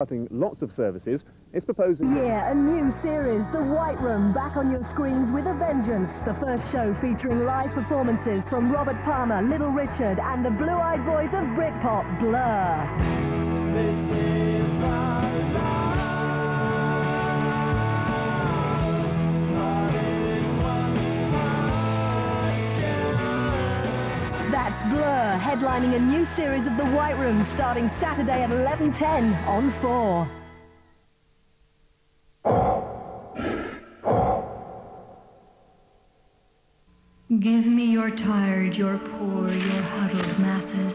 Cutting lots of services, it's proposing... Yeah, a new series, The White Room, back on your screens with a vengeance. The first show featuring live performances from Robert Palmer, Little Richard, and the blue-eyed voice of Britpop, Blur. This is our love. That's Blur, headlining a new series of The White Room, starting Saturday at 11:10 on 4. Give me your tired, your poor, your huddled masses.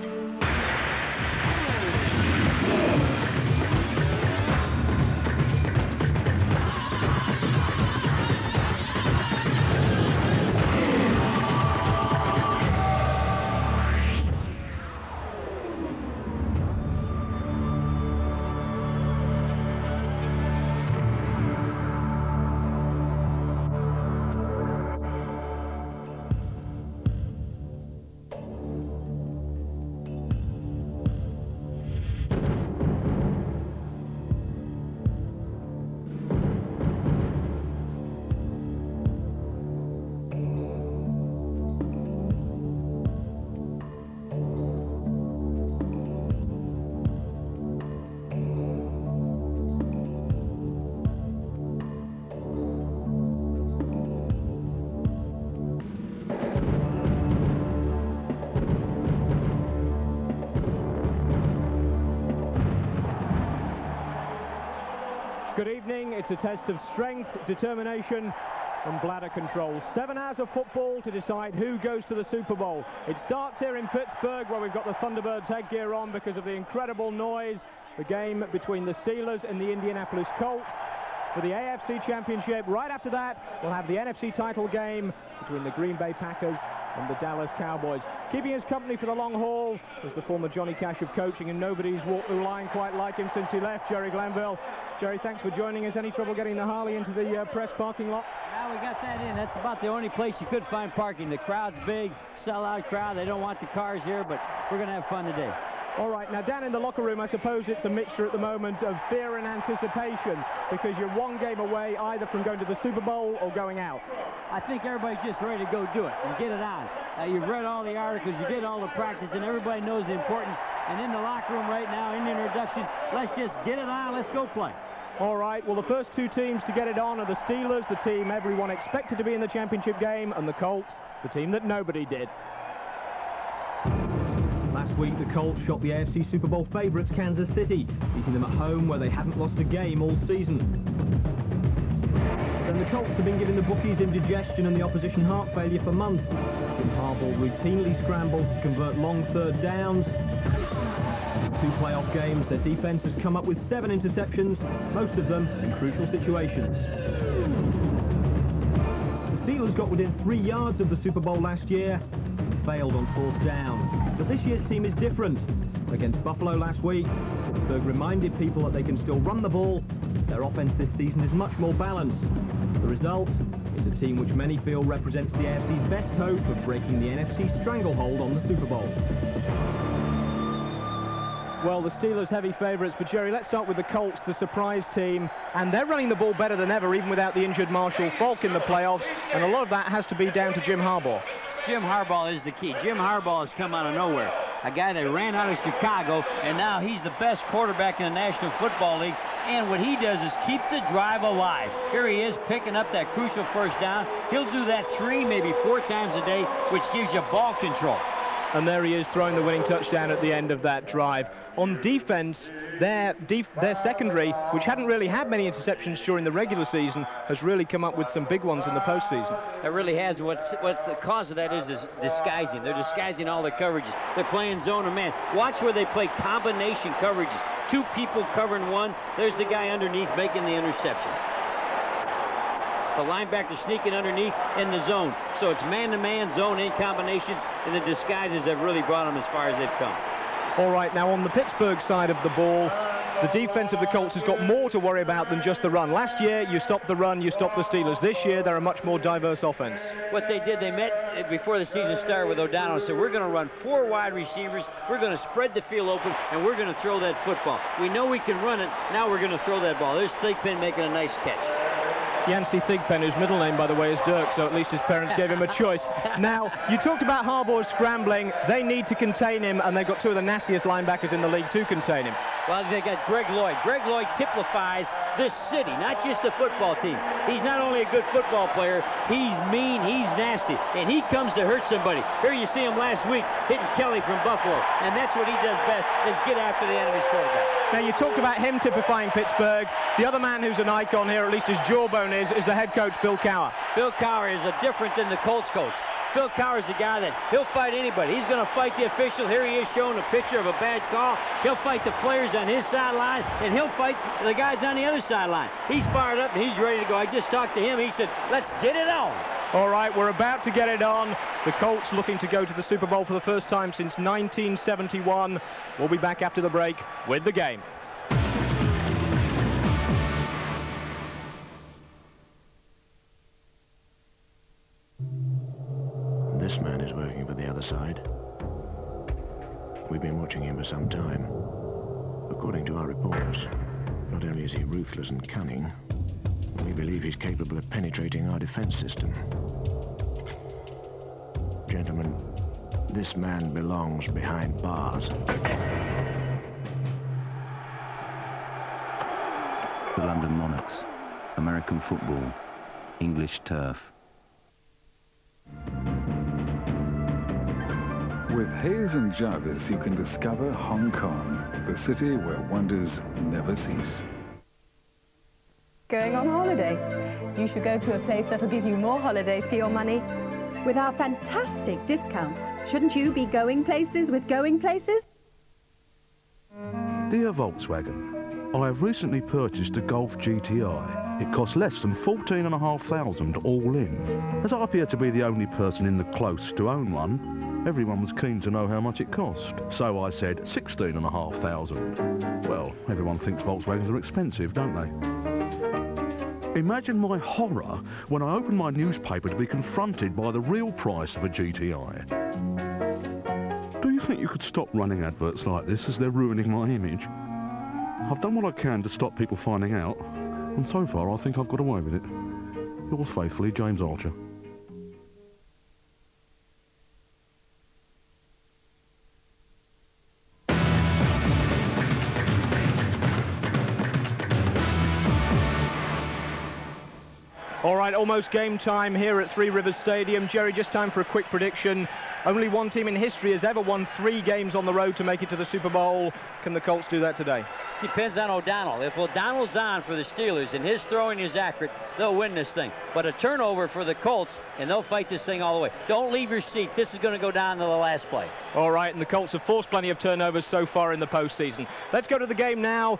Good evening. It's a test of strength, determination and bladder control. 7 hours of football to decide who goes to the Super Bowl. It starts here in Pittsburgh, where we've got the Thunderbirds headgear on because of the incredible noise. The game between the Steelers and the Indianapolis Colts for the AFC Championship. Right after that, we'll have the NFC title game between the Green Bay Packers and the Dallas Cowboys. Keeping us company for the long haul is the former Johnny Cash of coaching, and nobody's walked the line quite like him since he left, Jerry Glanville. Jerry, thanks for joining us. Any trouble getting the Harley into the press parking lot? Yeah, we got that in. That's about the only place you could find parking. The crowd's big, sellout crowd. They don't want the cars here, but we're going to have fun today. All right, now down in the locker room, I suppose it's a mixture at the moment of fear and anticipation, because you're one game away either from going to the Super Bowl or going out. I think everybody's just ready to go do it and get it on. You've read all the articles, you did all the practice, and everybody knows the importance. And in the locker room right now, in the introductions, let's just get it on, let's go play. All right, well, the first two teams to get it on are the Steelers, the team everyone expected to be in the championship game, and the Colts, the team that nobody did. Last week, the Colts shot the AFC Super Bowl favourites Kansas City, beating them at home where they haven't lost a game all season. Then the Colts have been giving the bookies indigestion and the opposition heart failure for months. Jim Harbaugh routinely scrambles to convert long third downs. In 2 playoff games, their defence has come up with 7 interceptions, most of them in crucial situations. The Steelers got within 3 yards of the Super Bowl last year and failed on 4th down. But this year's team is different. Against Buffalo last week, Pittsburgh reminded people that they can still run the ball. Their offense this season is much more balanced. The result is a team which many feel represents the AFC's best hope of breaking the NFC stranglehold on the Super Bowl. Well, the Steelers heavy favourites, but Jerry, let's start with the Colts, the surprise team, and they're running the ball better than ever, even without the injured Marshall Faulk in the playoffs, and a lot of that has to be down to Jim Harbaugh. Jim Harbaugh is the key. Jim Harbaugh has come out of nowhere. A guy that ran out of Chicago, and now he's the best quarterback in the National Football League. And what he does is keep the drive alive. Here he is picking up that crucial first down. He'll do that 3, maybe 4 times a day, which gives you ball control. And there he is throwing the winning touchdown at the end of that drive. On defense, their secondary, which hadn't really had many interceptions during the regular season, has really come up with some big ones in the postseason. It really has. What's the cause of that is disguising. They're disguising all the coverages. They're playing zone and man. Watch where they play combination coverages. 2 people covering one. There's the guy underneath making the interception. The linebacker sneaking underneath in the zone. So it's man-to-man, zone-in combinations, and the disguises have really brought them as far as they've come. All right, now on the Pittsburgh side of the ball, the defense of the Colts has got more to worry about than just the run. Last year, you stopped the run, you stopped the Steelers. This year, they're a much more diverse offense. What they did, they met before the season started with O'Donnell and said, we're going to run 4 wide receivers, we're going to spread the field open, and we're going to throw that football. We know we can run it, now we're going to throw that ball. There's Thigpen making a nice catch. Yancey Thigpen, whose middle name, by the way, is Dirk, so at least his parents gave him a choice. Now, you talked about Harbaugh scrambling. They need to contain him, and they've got 2 of the nastiest linebackers in the league to contain him. Well, they got Greg Lloyd. Greg Lloyd typifies this city, not just the football team. He's not only a good football player, he's mean, he's nasty, and he comes to hurt somebody. Here you see him last week hitting Kelly from Buffalo, and that's what he does best, is get after the enemy's quarterback. Now, you talked about him typifying Pittsburgh. The other man who's an icon here, at least his jawbone is the head coach, Bill Cowher. Bill Cowher is different than the Colts coach. Bill Cowher's the guy that he'll fight anybody. He's going to fight the official. Here he is showing a picture of a bad call. He'll fight the players on his sideline, and he'll fight the guys on the other sideline. He's fired up, and he's ready to go. I just talked to him. He said, let's get it on. All right, we're about to get it on. The Colts looking to go to the Super Bowl for the first time since 1971. We'll be back after the break with the game. This man is working for the other side. We've been watching him for some time. According to our reports, not only is he ruthless and cunning, we believe he's capable of penetrating our defense system. Gentlemen, this man belongs behind bars. The London Monarchs, American football, English turf. With Hayes and Jarvis, you can discover Hong Kong, the city where wonders never cease. Going on holiday? You should go to a place that'll give you more holidays for your money. With our fantastic discounts, shouldn't you be going places with going places? Dear Volkswagen, I have recently purchased a Golf GTI. It costs less than $14,500 all in. As I appear to be the only person in the close to own one, everyone was keen to know how much it cost. So I said $16,500. Well, everyone thinks Volkswagens are expensive, don't they? Imagine my horror when I opened my newspaper to be confronted by the real price of a GTI. Do you think you could stop running adverts like this, as they're ruining my image? I've done what I can to stop people finding out, and so far I think I've got away with it. Yours faithfully, James Archer. All right, almost game time here at Three Rivers Stadium. Jerry, just time for a quick prediction. Only one team in history has ever won 3 games on the road to make it to the Super Bowl. Can the Colts do that today? Depends on O'Donnell. If O'Donnell's on for the Steelers and his throwing is accurate, they'll win this thing. But a turnover for the Colts, and they'll fight this thing all the way. Don't leave your seat. This is going to go down to the last play. All right, and the Colts have forced plenty of turnovers so far in the postseason. Let's go to the game now.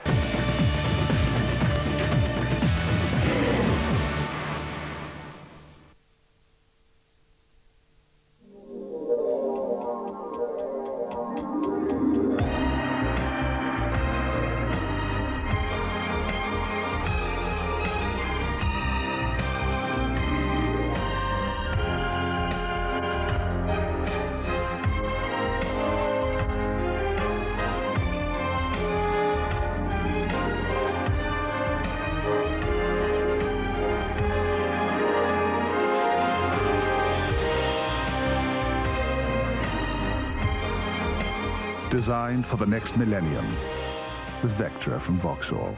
Designed for the next millennium, the Vectra from Vauxhall.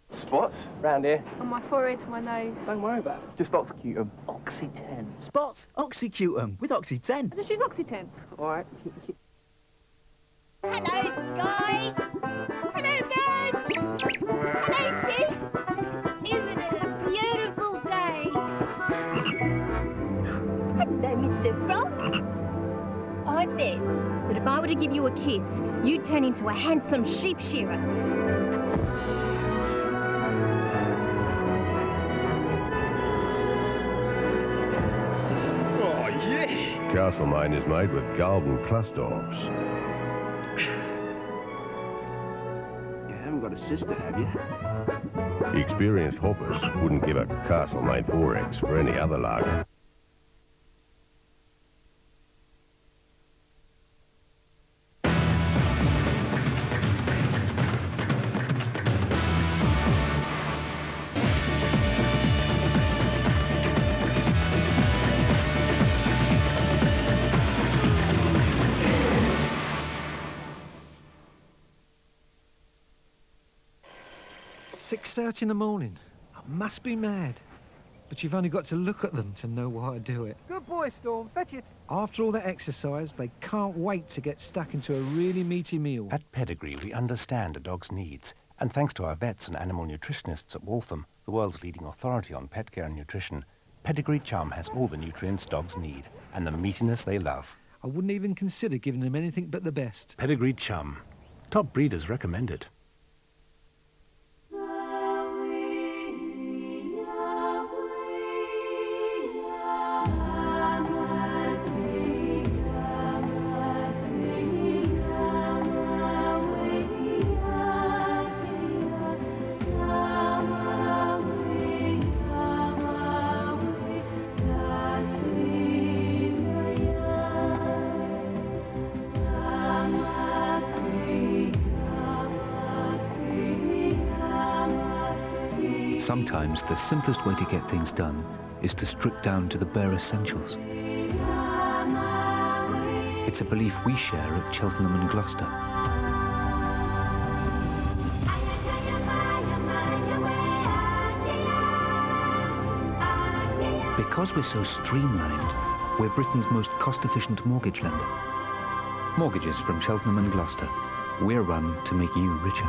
Spots? Round here. On my forehead, my nose. Don't worry about it. Just oxycute them. Oxy-10. Spots, oxycute them with Oxy-10. I just use Oxy-10. All right. Hello, guys. Hello, guys. Hello, Chief. Isn't it a beautiful day? Hello, Mr. Frog. I bet that if I were to give you a kiss, you'd turn into a handsome sheep shearer. Oh, yes! Castlemaine is made with golden Clustorps. got a sister, have you? Experienced hoppers wouldn't give a Castle-made 4X for any other lager. Out in the morning. I must be mad. But you've only got to look at them to know why I do it. Good boy, Storm. Fetch it. After all that exercise, they can't wait to get stuck into a really meaty meal. At Pedigree, we understand a dog's needs. And thanks to our vets and animal nutritionists at Waltham, the world's leading authority on pet care and nutrition, Pedigree Chum has all the nutrients dogs need and the meatiness they love. I wouldn't even consider giving them anything but the best. Pedigree Chum. Top breeders recommend it. Sometimes the simplest way to get things done is to strip down to the bare essentials. It's a belief we share at Cheltenham and Gloucester. Because we're so streamlined, we're Britain's most cost-efficient mortgage lender. Mortgages from Cheltenham and Gloucester. We're run to make you richer.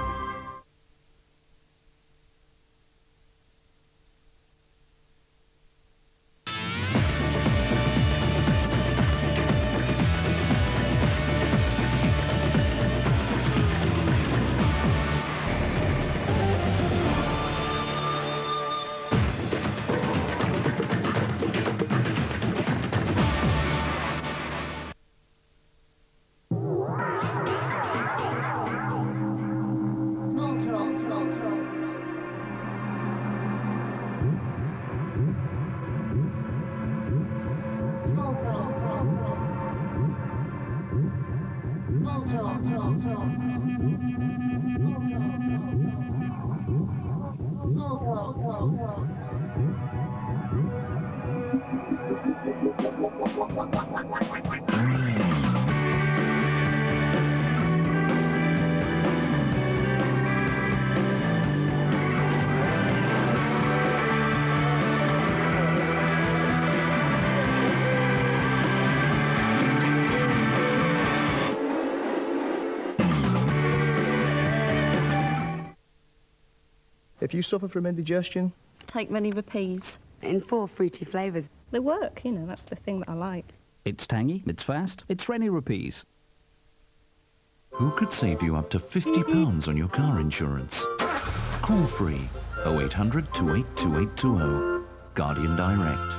If you suffer from indigestion, Take many repeats. In 4 fruity flavours. They work, you know, that's the thing that I like. It's tangy, it's fast, it's Rennie Rupees. Who could save you up to £50 on your car insurance? Call free 0800 282820. Guardian Direct.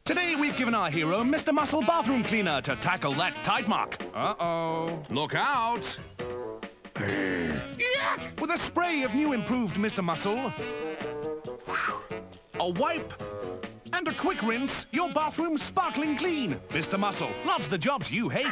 Today we've given our hero Mr. Muscle Bathroom Cleaner to tackle that tight muck. Uh-oh. Look out. Yuck! With a spray of new improved Mr. Muscle, a wipe, and a quick rinse, your bathroom's sparkling clean. Mr. Muscle loves the jobs you hate.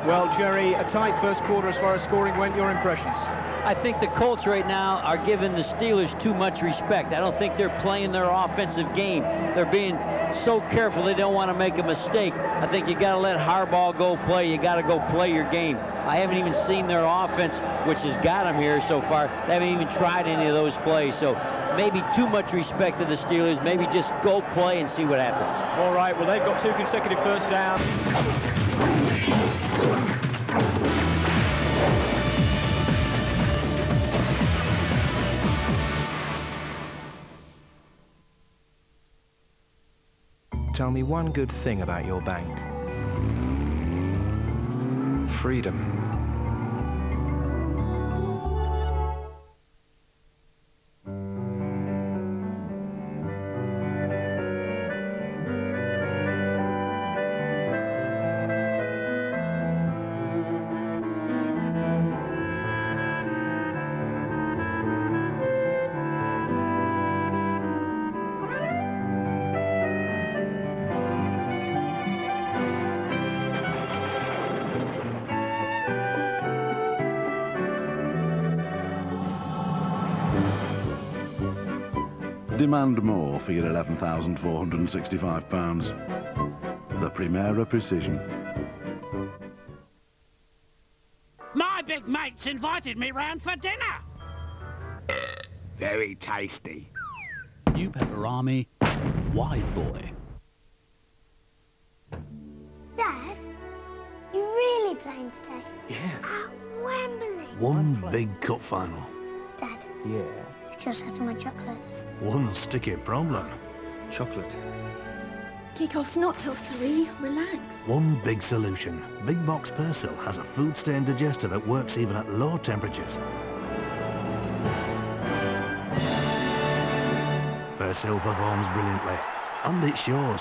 Well, Jerry, a tight first quarter as far as scoring went. Your impressions? I think the Colts right now are giving the Steelers too much respect. I don't think they're playing their offensive game. They're being so careful they don't want to make a mistake. I think you got to let Harbaugh go play. You got to go play your game. I haven't even seen their offense, which has got them here so far. They haven't even tried any of those plays. So maybe too much respect to the Steelers. Maybe just go play and see what happens. All right, well, they've got 2 consecutive first downs. Tell me one good thing about your bank. Freedom. Demand more for your £11,465. The Primera Precision. My big mate's invited me round for dinner. Very tasty. New pepperami, wide boy. Dad, you really playing today? Yeah. At Wembley. One big cup final. Dad, Yeah. you just had my chocolate. One sticky problem. Chocolate. Kick-off's not till 3. Relax. One big solution. Big Box Persil has a food stain digester that works even at low temperatures. Persil performs brilliantly, and it shows.